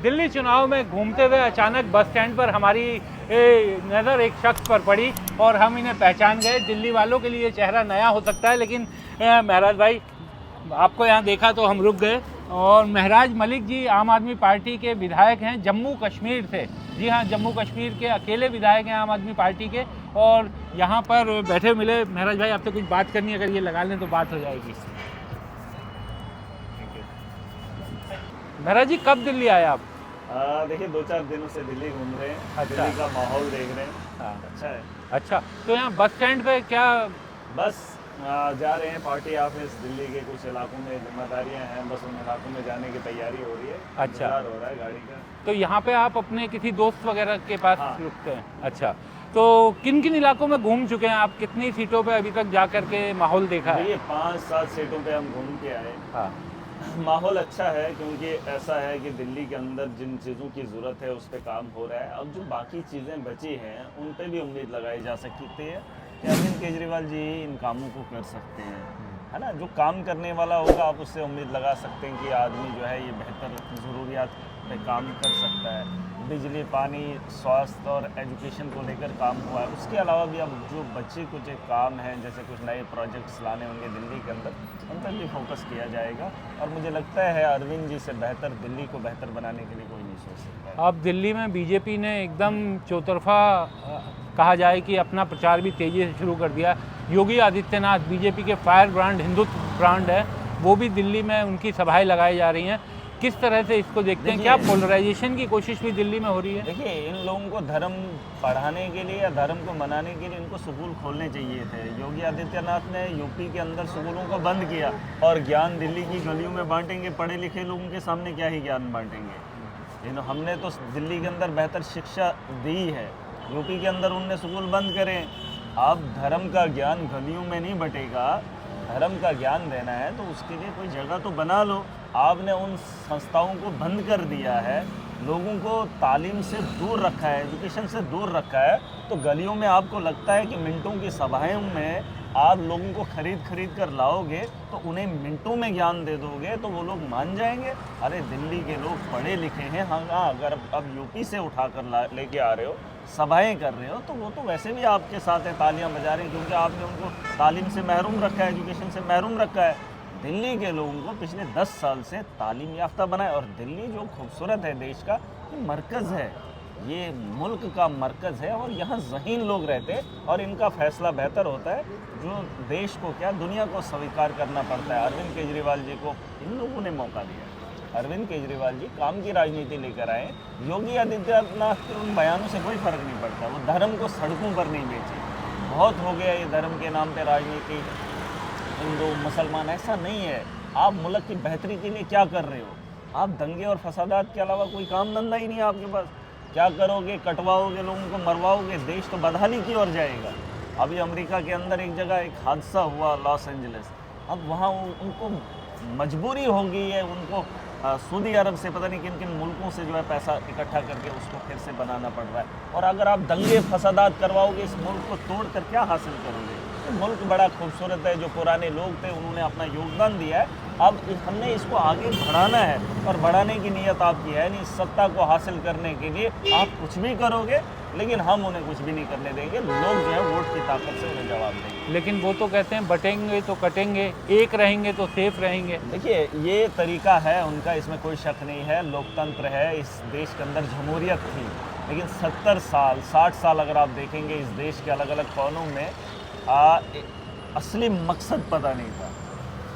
दिल्ली चुनाव में घूमते हुए अचानक बस स्टैंड पर हमारी नज़र एक शख्स पर पड़ी और हम इन्हें पहचान गए। दिल्ली वालों के लिए ये चेहरा नया हो सकता है, लेकिन महराज भाई आपको यहाँ देखा तो हम रुक गए। और महराज मलिक जी आम आदमी पार्टी के विधायक हैं जम्मू कश्मीर से। जी हाँ, जम्मू कश्मीर के अकेले विधायक हैं आम आदमी पार्टी के, और यहाँ पर बैठे मिले। महराज भाई आपसे कुछ बात करनी है, अगर ये लगा लें तो बात हो जाएगी। महराज जी कब दिल्ली आए आप? देखिए 2-4 दिनों से दिल्ली घूम रहे हैं। अच्छा। दिल्ली का माहौल देख रहे हैं। हाँ। अच्छा है। अच्छा, तो यहाँ बस स्टैंड पे क्या? बस जा रहे हैं पार्टी ऑफिस। दिल्ली के कुछ इलाकों में जिम्मेदारियां हैं, बस उन इलाकों में जाने की तैयारी हो रही है। अच्छा। इंतजार हो रहा है गाड़ी का। तो यहाँ पे आप अपने किसी दोस्त वगैरह के पास हाँ। रुकते हैं? अच्छा, तो किन किन इलाकों में घूम चुके हैं आप? कितनी सीटों पे अभी तक जा करके माहौल देखा है? देखिए 5-7 सीटों पे हम घूम के आए। हाँ। माहौल अच्छा है, क्योंकि ऐसा है कि दिल्ली के अंदर जिन चीज़ों की ज़रूरत है उस पर काम हो रहा है। अब जो बाकी चीज़ें बची हैं उन पे भी उम्मीद लगाई जा सकती है कि अरविंद केजरीवाल जी इन कामों को कर सकते हैं, है ना। जो काम करने वाला होगा आप उससे उम्मीद लगा सकते हैं कि आदमी जो है ये बेहतर ज़रूरियात पे काम कर सकता है। बिजली, पानी, स्वास्थ्य और एजुकेशन को लेकर काम हुआ है। उसके अलावा भी अब जो बच्चे कुछ एक काम हैं, जैसे कुछ नए प्रोजेक्ट्स लाने होंगे दिल्ली के अंदर, उन पर भी फोकस किया जाएगा। और मुझे लगता है अरविंद जी से बेहतर दिल्ली को बेहतर बनाने के लिए कोई नहीं सोच सकता है। अब दिल्ली में बीजेपी ने एकदम चौतरफा कहा जाए कि अपना प्रचार भी तेज़ी से शुरू कर दिया। योगी आदित्यनाथ बीजेपी के फायर ब्रांड, हिंदुत्व ब्रांड है, वो भी दिल्ली में उनकी सभाएं लगाई जा रही हैं। किस तरह से इसको देखते हैं? क्या पोलराइजेशन की कोशिश भी दिल्ली में हो रही है? देखिए इन लोगों को धर्म पढ़ाने के लिए या धर्म को मनाने के लिए इनको स्कूल खोलने चाहिए थे। योगी आदित्यनाथ ने यूपी के अंदर स्कूलों को बंद किया और ज्ञान दिल्ली की गलियों में बांटेंगे। पढ़े लिखे लोगों के सामने क्या ही ज्ञान बांटेंगे। लेकिन हमने तो दिल्ली के अंदर बेहतर शिक्षा दी है, यूपी के अंदर उनने स्कूल बंद करे। अब धर्म का ज्ञान गलियों में नहीं बटेगा, धर्म का ज्ञान देना है तो उसके लिए कोई जगह तो बना लो। आपने उन संस्थाओं को बंद कर दिया है, लोगों को तालीम से दूर रखा है, एजुकेशन से दूर रखा है। तो गलियों में आपको लगता है कि मिनटों की सभाओं में आप लोगों को खरीद कर लाओगे तो उन्हें मिनटों में ज्ञान दे दोगे तो वो लोग मान जाएंगे? अरे दिल्ली के लोग पढ़े लिखे हैं। हाँ, अगर अब यूपी से उठा कर लेके आ रहे हो, सभाएं कर रहे हो, तो वो तो वैसे भी आपके साथ है, तालियां बजा रहे हैं, क्योंकि आपने उनको तालीम से महरूम रखा है, एजुकेशन से महरूम रखा है। दिल्ली के लोगों को पिछले 10 साल से तालीम याफ्ता बनाए। और दिल्ली जो खूबसूरत है देश का, ये मरकज़ है, ये मुल्क का मरकज़ है और यहाँ ज़हीन लोग रहते हैं और इनका फ़ैसला बेहतर होता है। जो देश को क्या दुनिया को स्वीकार करना पड़ता है। अरविंद केजरीवाल जी को इन लोगों ने मौका दिया। अरविंद केजरीवाल जी काम की राजनीति लेकर आए। योगी आदित्यनाथ के उन बयानों से कोई फ़र्क नहीं पड़ता। वो धर्म को सड़कों पर नहीं बेचे। बहुत हो गया ये धर्म के नाम पे राजनीति, हिंदू मुसलमान, ऐसा नहीं है। आप मुल्क की बेहतरी के लिए क्या कर रहे हो? आप दंगे और फसादात के अलावा कोई काम धंधा ही नहीं है आपके पास। क्या करोगे? कटवाओगे, लोगों को मरवाओगे, देश तो बदहाली की ओर जाएगा। अभी अमेरिका के अंदर एक जगह एक हादसा हुआ, लॉस एंजलिस। अब वहाँ उनको मजबूरी हो गई है, उनको सऊदी अरब से पता नहीं किन किन मुल्कों से जो है पैसा इकट्ठा करके उसको फिर से बनाना पड़ रहा है। और अगर आप दंगे फसादात करवाओगे, इस मुल्क को तोड़ कर क्या हासिल करोगे? मुल्क बड़ा खूबसूरत है, जो पुराने लोग थे उन्होंने अपना योगदान दिया है। अब हमने इसको आगे बढ़ाना है और बढ़ाने की नीयत आपकी है नहीं। सत्ता को हासिल करने के लिए आप कुछ भी करोगे, लेकिन हम उन्हें कुछ भी नहीं करने देंगे। लोग जो है वोट की ताकत से उन्हें जवाब देंगे। लेकिन वो तो कहते हैं बटेंगे तो कटेंगे, एक रहेंगे तो सेफ रहेंगे। देखिए ये तरीका है उनका, इसमें कोई शक नहीं है। लोकतंत्र है, इस देश के अंदर जमहूरियत थी, लेकिन 70 साल 60 साल अगर आप देखेंगे इस देश के अलग अलग कोनों में असली मकसद पता नहीं था।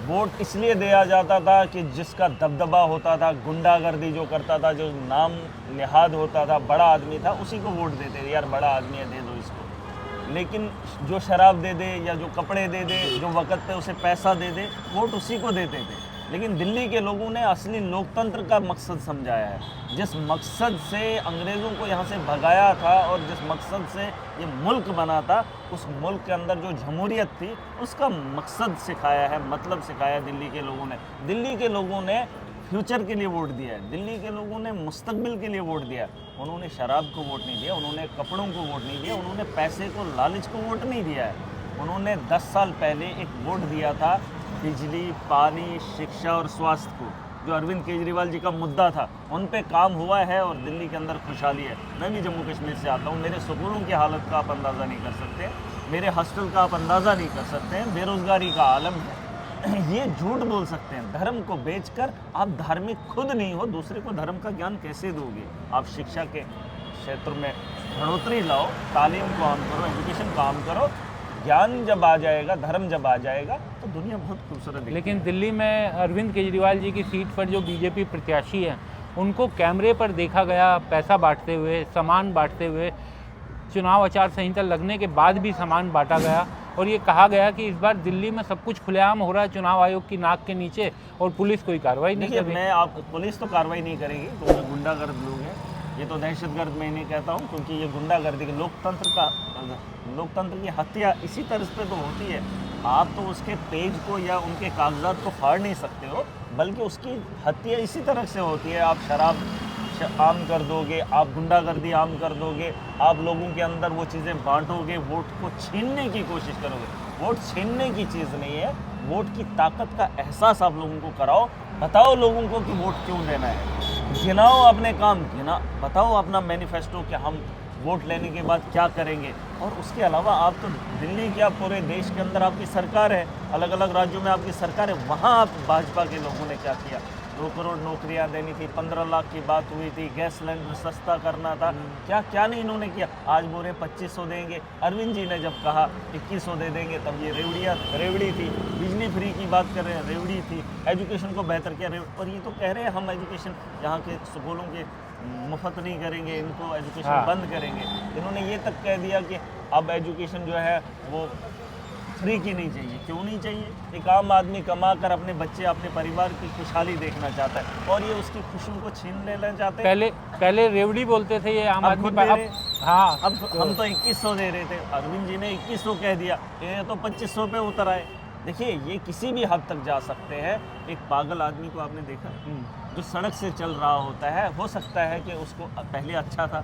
वोट इसलिए दिया जाता था कि जिसका दबदबा होता था, गुंडागर्दी जो करता था, जो नाम लिहाद होता था, बड़ा आदमी था, उसी को वोट देते थे। यार बड़ा आदमी है, दे दो इसको। लेकिन जो शराब दे दे या जो कपड़े दे दे, जो वक़्त पे उसे पैसा दे दे, वोट उसी को देते थे। लेकिन दिल्ली के लोगों ने असली लोकतंत्र का मकसद समझाया है। जिस मकसद से अंग्रेज़ों को यहाँ से भगाया था और जिस मकसद से ये मुल्क बना था, उस मुल्क के अंदर जो जमहूरियत थी उसका मकसद सिखाया है, मतलब सिखाया दिल्ली के लोगों ने। दिल्ली के लोगों ने फ्यूचर के लिए वोट दिया है, दिल्ली के लोगों ने मुस्तकबिल के लिए वोट दिया। उन्होंने शराब को वोट नहीं दिया, उन्होंने कपड़ों को वोट नहीं दिया, उन्होंने पैसे को, लालच को वोट नहीं दिया है। उन्होंने 10 साल पहले एक वोट दिया था बिजली, पानी, शिक्षा और स्वास्थ्य को। जो अरविंद केजरीवाल जी का मुद्दा था उन पे काम हुआ है और दिल्ली के अंदर खुशहाली है। मैं भी जम्मू कश्मीर से आता हूँ, मेरे स्कूलों की हालत का आप अंदाज़ा नहीं कर सकते, मेरे हॉस्टल का आप अंदाज़ा नहीं कर सकते हैं, बेरोज़गारी का आलम है। ये झूठ बोल सकते हैं, धर्म को बेचकर आप धार्मिक खुद नहीं हो, दूसरे को धर्म का ज्ञान कैसे दोगे? आप शिक्षा के क्षेत्र में बढ़ोतरी लाओ, तालीम को आम करो, एजुकेशन को आम करो, ज्ञान जब आ जाएगा, धर्म जब आ जाएगा तो दुनिया बहुत खूबसूरत दिखेगी। लेकिन दिल्ली में अरविंद केजरीवाल जी की सीट पर जो बीजेपी प्रत्याशी हैं उनको कैमरे पर देखा गया पैसा बांटते हुए, सामान बांटते हुए, चुनाव आचार संहिता लगने के बाद भी सामान बांटा गया और ये कहा गया कि इस बार दिल्ली में सब कुछ खुलेआम हो रहा है चुनाव आयोग की नाक के नीचे और पुलिस कोई कार्रवाई नहीं कर रही। पुलिस तो कार्रवाई नहीं करेगी क्योंकि गुंडागर्द लोग हैं, ये तो दहशतगर्द मैं नहीं कहता हूँ, क्योंकि ये गुंडागर्दी के लोकतंत्र की हत्या इसी तर्ज पे तो होती है। आप तो उसके पेज को या उनके कागजात को फाड़ नहीं सकते हो, बल्कि उसकी हत्या इसी तरह से होती है। आप शराब आम कर दोगे, आप गुंडागर्दी आम कर दोगे, आप लोगों के अंदर वो चीज़ें बांटोगे, वोट को छीनने की कोशिश करोगे। वोट छीनने की चीज़ नहीं है, वोट की ताकत का एहसास आप लोगों को कराओ, बताओ लोगों को कि वोट क्यों देना है, गिनाओ अपने काम, बताओ अपना मैनिफेस्टो कि हम वोट लेने के बाद क्या करेंगे। और उसके अलावा आप तो दिल्ली क्या पूरे देश के अंदर आपकी सरकार है, अलग अलग राज्यों में आपकी सरकार है, वहाँ आप भाजपा के लोगों ने क्या किया? 2 करोड़ नौकरियां देनी थी, 15 लाख की बात हुई थी, गैस सिलेंडर सस्ता करना था, क्या क्या नहीं इन्होंने किया। आज बोल रहे 2500 देंगे, अरविंद जी ने जब कहा 2100 दे देंगे तब ये रेवड़ी थी। बिजली फ्री की बात कर रहे हैं, रेवड़ी थी। एजुकेशन को बेहतर किया, और ये तो कह रहे हैं हम एजुकेशन यहाँ के स्कूलों के मुफ्त नहीं करेंगे, इनको एजुकेशन बंद करेंगे। इन्होंने ये तक कह दिया कि अब एजुकेशन जो है वो फ्री की नहीं चाहिए। क्यों नहीं चाहिए? एक आम आदमी कमा कर अपने बच्चे, अपने परिवार की खुशहाली देखना चाहता है और ये उसकी खुशियों को छीन लेना चाहते हैं। पहले रेवड़ी बोलते थे ये आम आदमी, अब हम तो 2100 दे रहे थे, अरविंद जी ने 2100 कह दिया, ये तो 2500 पे उतर आए। देखिए ये किसी भी हद तक जा सकते हैं। एक पागल आदमी को आपने देखा जो सड़क से चल रहा होता है, हो सकता है कि उसको पहले अच्छा था,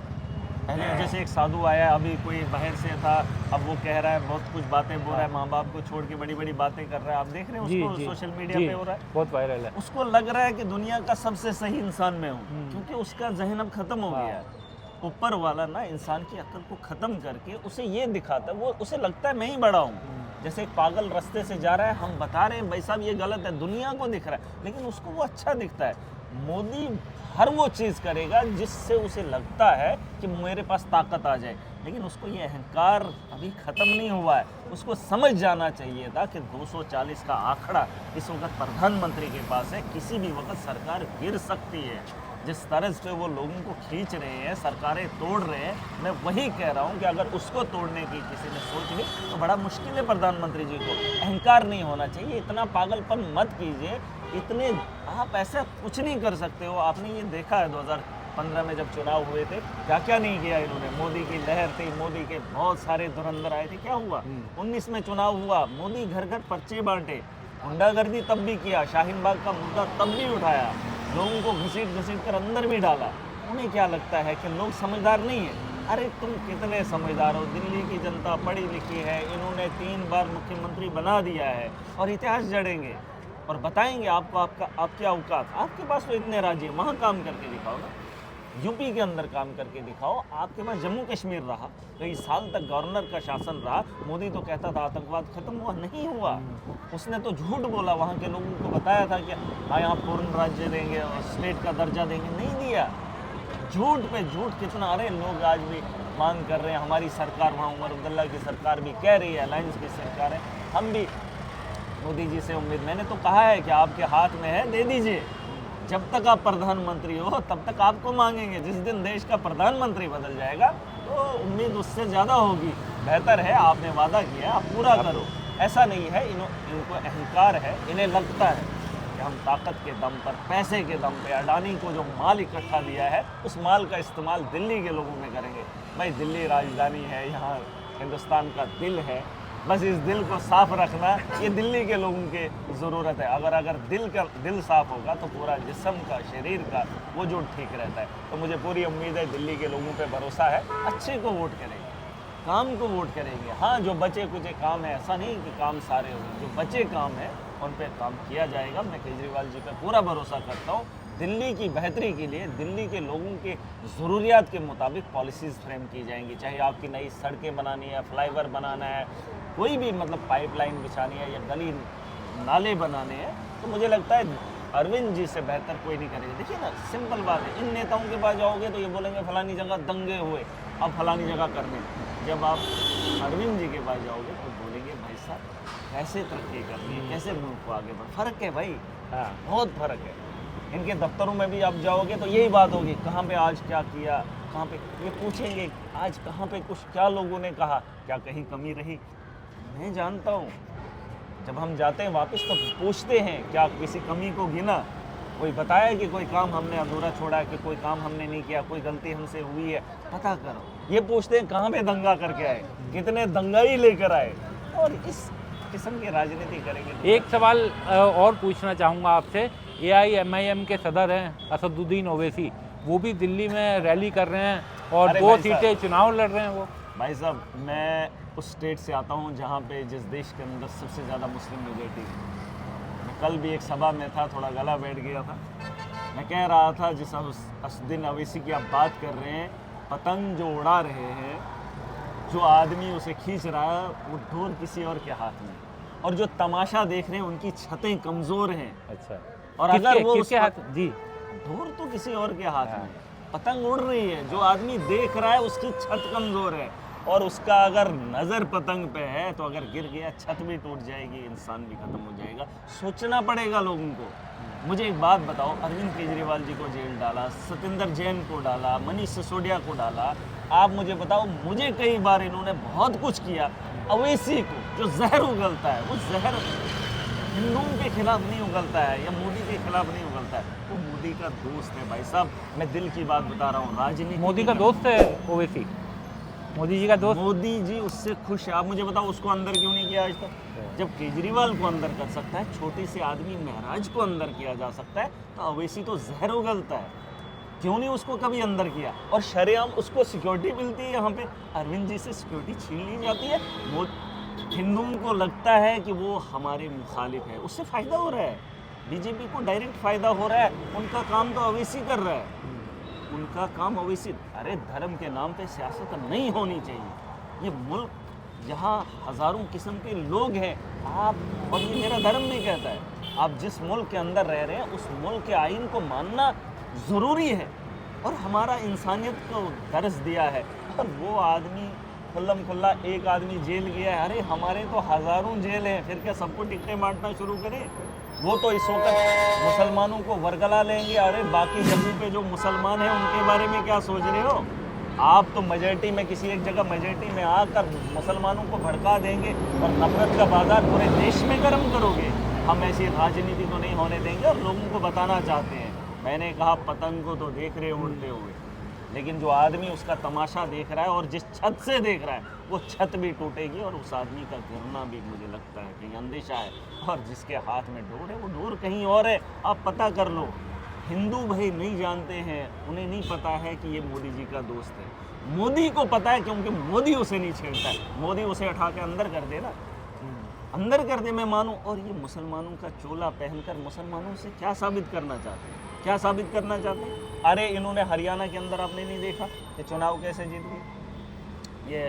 पहले जैसे एक साधु आया, अभी कोई बाहर से था, अब वो कह रहा है बहुत कुछ बातें बोल रहा है, माँ बाप को छोड़ के बड़ी बड़ी बातें कर रहा है। आप देख रहे हैं उसको सोशल मीडिया पे हो रहा है, बहुत वायरल है। उसको लग रहा है कि दुनिया का सबसे सही इंसान मैं हूँ, क्योंकि उसका जहन अब खत्म हो गया है। ऊपर वाला ना इंसान की अक्ल को खत्म करके उसे ये दिखाता है, वो उसे लगता है मैं ही बड़ा हूँ। जैसे एक पागल रास्ते से जा रहा है, हम बता रहे हैं भाई साहब ये गलत है, दुनिया को दिख रहा है, लेकिन उसको वो अच्छा दिखता है। मोदी हर वो चीज़ करेगा जिससे उसे लगता है कि मेरे पास ताकत आ जाए, लेकिन उसको ये अहंकार अभी ख़त्म नहीं हुआ है। उसको समझ जाना चाहिए था कि 240 का आंकड़ा इस वक्त प्रधानमंत्री के पास है, किसी भी वक्त सरकार गिर सकती है। जिस तरह से वो लोगों को खींच रहे हैं, सरकारें तोड़ रहे हैं, मैं वही कह रहा हूँ कि अगर उसको तोड़ने की किसी ने सोच ली तो बड़ा मुश्किल है प्रधानमंत्री जी को। अहंकार नहीं होना चाहिए, इतना पागलपन मत कीजिए, इतने आप ऐसा कुछ नहीं कर सकते हो। आपने ये देखा है 2015 में जब चुनाव हुए थे, क्या क्या नहीं किया इन्होंने। मोदी की लहर थी, मोदी के बहुत सारे धुरंधर आए थे, क्या हुआ? 19 में चुनाव हुआ, मोदी घर घर पर्चे बांटे, गुंडागर्दी तब भी किया, शाहीन बाग का मुद्दा तब भी उठाया, लोगों को घसीट कर अंदर भी डाला। उन्हें क्या लगता है कि लोग समझदार नहीं है? अरे तुम कितने समझदार हो, दिल्ली की जनता पढ़ी लिखी है, इन्होंने 3 बार मुख्यमंत्री बना दिया है और इतिहास जड़ेंगे और बताएंगे आपको आपकी औकात। आपके पास तो इतने राज्य, वहाँ काम करके दिखाओ ना, यूपी के अंदर काम करके दिखाओ। आपके पास जम्मू कश्मीर रहा, कई साल तक गवर्नर का शासन रहा, मोदी तो कहता था आतंकवाद खत्म हुआ, नहीं हुआ। उसने तो झूठ बोला, वहाँ के लोगों को बताया था कि हाँ यहाँ पूर्ण राज्य देंगे और स्टेट का दर्जा देंगे, नहीं दिया। झूठ पे झूठ कितना। अरे लोग आज भी मांग कर रहे हैं, हमारी सरकार, वहाँ उमर अब्दुल्ला की सरकार भी कह रही है, अलायंस की सरकार है, हम भी मोदी जी से उम्मीद, मैंने तो कहा है कि आपके हाथ में है, दे दीजिए। जब तक आप प्रधानमंत्री हो तब तक आपको मांगेंगे, जिस दिन देश का प्रधानमंत्री बदल जाएगा तो उम्मीद उससे ज़्यादा होगी। बेहतर है आपने वादा किया आप पूरा करो। ऐसा नहीं है, इनको अहंकार है, इन्हें लगता है कि हम ताकत के दम पर, पैसे के दम पे अडानी को जो माल इकट्ठा दिया है उस माल का इस्तेमाल दिल्ली के लोगों में करेंगे। भाई दिल्ली राजधानी है, यहाँ हिंदुस्तान का दिल है, बस इस दिल को साफ रखना ये दिल्ली के लोगों की ज़रूरत है। अगर दिल साफ होगा तो पूरा जिस्म का, शरीर का वो जो ठीक रहता है। तो मुझे पूरी उम्मीद है, दिल्ली के लोगों पे भरोसा है, अच्छे को वोट करेंगे, काम को वोट करेंगे। हाँ जो बचे कुछ काम है, ऐसा नहीं कि काम सारे होंगे, जो बचे काम है उन पे काम किया जाएगा। मैं केजरीवाल जी पे पूरा भरोसा करता हूँ। दिल्ली की बेहतरी के लिए, दिल्ली के लोगों के ज़रूरियात के मुताबिक पॉलिसीज़ फ्रेम की जाएंगी। चाहे आपकी नई सड़कें बनानी है, फ्लाईओवर बनाना है, कोई भी मतलब पाइपलाइन बिछानी है या गली नाले बनाने हैं, तो मुझे लगता है अरविंद जी से बेहतर कोई नहीं करेगा। देखिए ना, सिंपल बात है, इन नेताओं के पास जाओगे तो ये बोलेंगे फलानी जगह दंगे हुए, अब फलानी जगह करने। जब आप अरविंद जी के पास जाओगे तो बोलेंगे भाई साहब कैसे तरक्की करनी है, कैसे मुल्क को आगे बढ़। फ़र्क है भाई, हाँ, बहुत फ़र्क है। इनके दफ्तरों में भी आप जाओगे तो यही बात होगी, कहाँ पे आज क्या किया, कहाँ पे ये पूछेंगे आज कहाँ पे कुछ क्या लोगों ने कहा, क्या कहीं कमी रही। मैं जानता हूँ, जब हम जाते हैं वापस तो पूछते हैं क्या किसी कमी को गिना, कोई बताया कि कोई काम हमने अधूरा छोड़ा, कि कोई काम हमने नहीं किया, कोई गलती हमसे हुई है, पता करो। ये पूछते हैं कहाँ पे दंगा करके आए, कितने दंगाई लेकर आए, और इस किस्म की राजनीति करेंगे। एक सवाल और पूछना चाहूँगा आपसे। AIMIM के सदर हैं असदुद्दीन ओवैसी, वो भी दिल्ली में रैली कर रहे हैं और अरे 2 भाई सीटें चुनाव लड़ रहे हैं वो। भाई साहब, मैं उस स्टेट से आता हूँ जहाँ पे जिस देश के अंदर सबसे ज़्यादा मुस्लिम मेजॉरिटी है। मैं कल भी एक सभा में था, थोड़ा गला बैठ गया था। मैं कह रहा था जिस असदुद्दीन ओवैसी की आप बात कर रहे हैं, पतंग जो उड़ा रहे हैं, जो आदमी उसे खींच रहा है वो ढोल किसी और के हाथ में, और जो तमाशा देख रहे हैं उनकी छतें कमज़ोर हैं। अच्छा, और अगर वो किसके हाथ जी? ढोल तो किसी और के हाथ में, पतंग उड़ रही है, जो आदमी देख रहा है उसकी छत कमज़ोर है, और उसका अगर नज़र पतंग पे है तो अगर गिर गया छत भी टूट जाएगी, इंसान भी ख़त्म हो जाएगा। सोचना पड़ेगा लोगों को। मुझे एक बात बताओ, अरविंद केजरीवाल जी को जेल डाला, सत्येंद्र जैन को डाला, मनीष सिसोदिया को डाला, आप मुझे बताओ, मुझे कई बार इन्होंने बहुत कुछ किया। ओवैसी को जो जहर उगलता है, वो जहर हिंदुओं के खिलाफ नहीं उगलता है या मोदी के खिलाफ नहीं उगलता है, वो मोदी का दोस्त है। भाई साहब, मैं दिल की बात बता रहा हूँ, राजनीति मोदी का दोस्त है ओवैसी, मोदी जी का दोस्त। मोदी जी उससे खुश है। आप मुझे बताओ उसको अंदर क्यों नहीं किया आज तक? जब केजरीवाल को अंदर कर सकता है, छोटे से आदमी महराज को अंदर किया जा सकता है, तो ओवैसी तो जहर उगलता है, क्यों नहीं उसको कभी अंदर किया? और शरेआम उसको सिक्योरिटी मिलती है, यहाँ पे अरविंद जी से सिक्योरिटी छीन ली जाती है। वो हिंदुओं को लगता है कि वो हमारे मुखालिफ है, उससे फ़ायदा हो रहा है, बीजेपी को डायरेक्ट फ़ायदा हो रहा है। उनका काम तो ओवैसी कर रहा है, उनका काम ओवैसी। अरे धर्म के नाम पे सियासत नहीं होनी चाहिए। ये मुल्क जहाँ हज़ारों किस्म के लोग हैं, आप, और ये मेरा धर्म नहीं कहता है, आप जिस मुल्क के अंदर रह रहे हैं उस मुल्क के आइन को मानना ज़रूरी है, और हमारा इंसानियत को दर्स दिया है। और वो आदमी खुल्लम खुल्ला एक आदमी जेल गया है, अरे हमारे तो हज़ारों जेल हैं, फिर क्या सबको टिकटें बांटना शुरू करें? वो तो इस वक्त मुसलमानों को वरगला लेंगे, अरे बाकी जगहों पे जो मुसलमान हैं उनके बारे में क्या सोच रहे हो? आप तो मेजॉरिटी में, किसी एक जगह मेजॉरिटी में आकर मुसलमानों को भड़का देंगे और नफरत का बाजार पूरे देश में गर्म करोगे। हम ऐसी राजनीति तो नहीं होने देंगे, और लोगों को बताना चाहते हैं। मैंने कहा पतंग को तो देख रहे उड़ते हुए, लेकिन जो आदमी उसका तमाशा देख रहा है और जिस छत से देख रहा है, वो छत भी टूटेगी, और उस आदमी का गिरना भी मुझे लगता है कहीं अंदेशा है। और जिसके हाथ में डोर है वो डोर कहीं और है, आप पता कर लो। हिंदू भाई नहीं जानते हैं, उन्हें नहीं पता है कि ये मोदी जी का दोस्त है। मोदी को पता है, क्योंकि मोदी उसे नहीं छेड़ता है। मोदी उसे उठा के अंदर कर दे ना, अंदर कर दे, मैं मानूं। और ये मुसलमानों का चोला पहनकर मुसलमानों से क्या साबित करना चाहते हैं? क्या साबित करना चाहते हैं? अरे इन्होंने हरियाणा के अंदर, आपने नहीं देखा कि चुनाव कैसे जीत गए? ये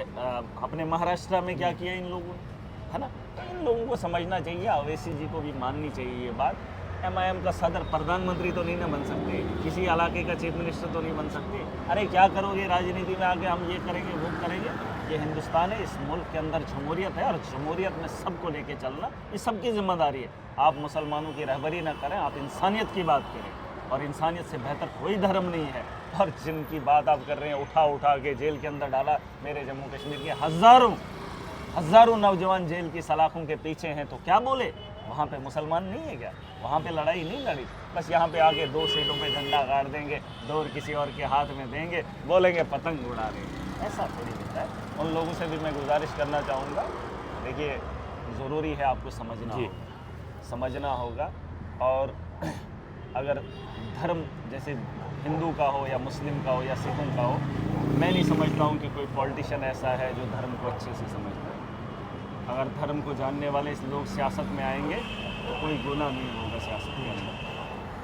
अपने महाराष्ट्र में क्या किया इन लोगों ने, है ना? तो इन लोगों को समझना चाहिए, ओवैसी जी को भी माननी चाहिए ये बात। MIM का सदर प्रधानमंत्री तो नहीं ना बन सकते, किसी इलाके का चीफ मिनिस्टर तो नहीं बन सकते। अरे क्या करोगे राजनीति में आके, हम ये करेंगे वो करेंगे? ये हिंदुस्तान है, इस मुल्क के अंदर जमहूरियत है, और जमहूरियत में सबको लेके चलना ये सबकी जिम्मेदारी है। आप मुसलमानों की रहबरी ना करें, आप इंसानियत की बात करें, और इंसानियत से बेहतर कोई धर्म नहीं है। और जिनकी बात आप कर रहे हैं, उठा उठा के जेल के अंदर डाला, मेरे जम्मू कश्मीर के हज़ारों नौजवान जेल की सलाखों के पीछे हैं, तो क्या बोले? वहाँ पे मुसलमान नहीं है क्या? वहाँ पे लड़ाई नहीं लड़ी? बस यहाँ पे आके 2 सीटों पे झंडा गाड़ देंगे, डोर किसी और के हाथ में देंगे, बोलेंगे पतंग उड़ा रहे हैं। ऐसा थोड़ी होता है। उन लोगों से भी मैं गुजारिश करना चाहूँगा, देखिए ज़रूरी है आपको समझना होगा। और अगर धर्म जैसे हिंदू का हो या मुस्लिम का हो या सिखों का हो, मैं नहीं समझता हूँ कि कोई पॉलिटिशियन ऐसा है जो धर्म को अच्छे से समझता है। अगर धर्म को जानने वाले लोग सियासत में आएंगे तो कोई गुनाह नहीं होगा सियासत के अंदर।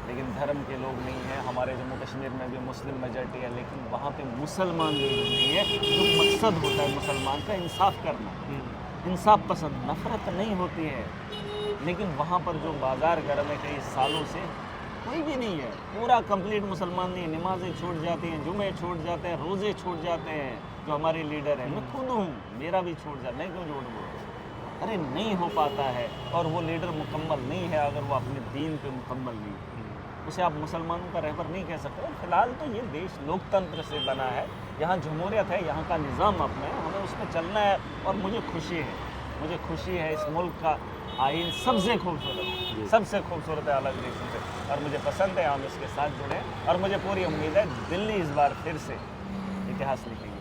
लेकिन धर्म के लोग नहीं हैं। हमारे जम्मू कश्मीर में भी मुस्लिम मेजॉरिटी है, लेकिन वहाँ पे मुसलमान लोग नहीं है। जो मकसद होता है मुसलमान का इंसाफ करना, इंसाफ पसंद, नफरत नहीं होती है। लेकिन वहाँ पर जो बाजार गर्म है कई सालों से, कोई भी नहीं है। पूरा कंप्लीट मुसलमान नहीं है। नमाजें छूट जाती हैं, जुमे छूट जाते हैं, रोज़े छूट जाते हैं। जो हमारे लीडर हैं, मैं खुद हूँ, मेरा भी छूट जाता, मैं क्यों छोड़ दूँ? अरे नहीं हो पाता है। और वो लीडर मुकम्मल नहीं है अगर वो अपने दीन पे मुकम्मल नहीं है। उसे आप मुसलमानों का रहबर नहीं कह सकते। फिलहाल तो ये देश लोकतंत्र से बना है, यहाँ जमहूरियत है, यहाँ का निज़ाम अपना है, हमें उसमें चलना है। और मुझे खुशी है इस मुल्क का आइन सबसे खूबसूरत है अलग देशों से, और मुझे पसंद है, हम इसके साथ जुड़े। और मुझे पूरी उम्मीद है दिल्ली इस बार फिर से इतिहास लिखेगी।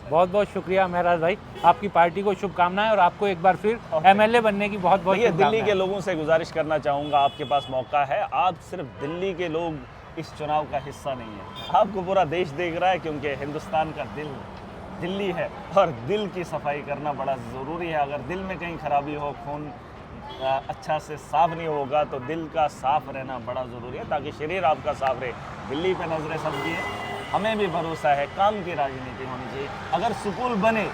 बहुत शुक्रिया महराज भाई, आपकी पार्टी को शुभकामनाएं और आपको एक बार फिर MLA बनने की बहुत दिल्ली के लोगों से गुजारिश करना चाहूँगा, आपके पास मौका है। आप सिर्फ दिल्ली के लोग इस चुनाव का हिस्सा नहीं है, आपको पूरा देश देख रहा है, क्योंकि हिंदुस्तान का दिल दिल्ली है और दिल की सफाई करना बड़ा ज़रूरी है। अगर दिल में कहीं खराबी हो, खून अच्छा से साफ़ नहीं होगा, तो दिल का साफ़ रहना बड़ा ज़रूरी है, ताकि शरीर आपका साफ़ रहे। दिल्ली पे नज़रें सबकी है, हमें भी भरोसा है, काम की राजनीति होनी चाहिए। अगर स्कूल बने,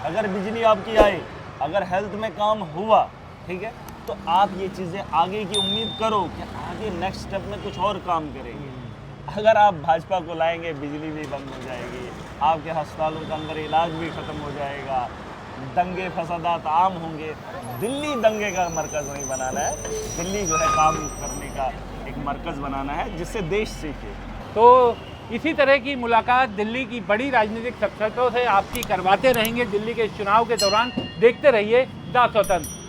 अगर बिजली आपकी आए, अगर हेल्थ में काम हुआ, ठीक है, तो आप ये चीज़ें आगे की उम्मीद करो कि आगे नेक्स्ट स्टेप में कुछ और काम करेंगे। अगर आप भाजपा को लाएंगे, बिजली भी बंद हो जाएगी, आपके अस्पतालों के अंदर इलाज भी ख़त्म हो जाएगा, दंगे फसादात आम होंगे। दिल्ली दंगे का मरकज़ नहीं बनाना है, दिल्ली जो है काम करने का एक मरकज़ बनाना है, जिससे देश सीखे। तो इसी तरह की मुलाकात दिल्ली की बड़ी राजनीतिक शख्सियतों से आपकी करवाते रहेंगे दिल्ली के चुनाव के दौरान। देखते रहिए द स्वतंत्र।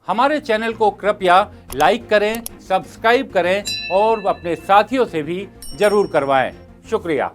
हमारे चैनल को कृपया लाइक करें, सब्सक्राइब करें और अपने साथियों से भी जरूर करवाएं। शुक्रिया।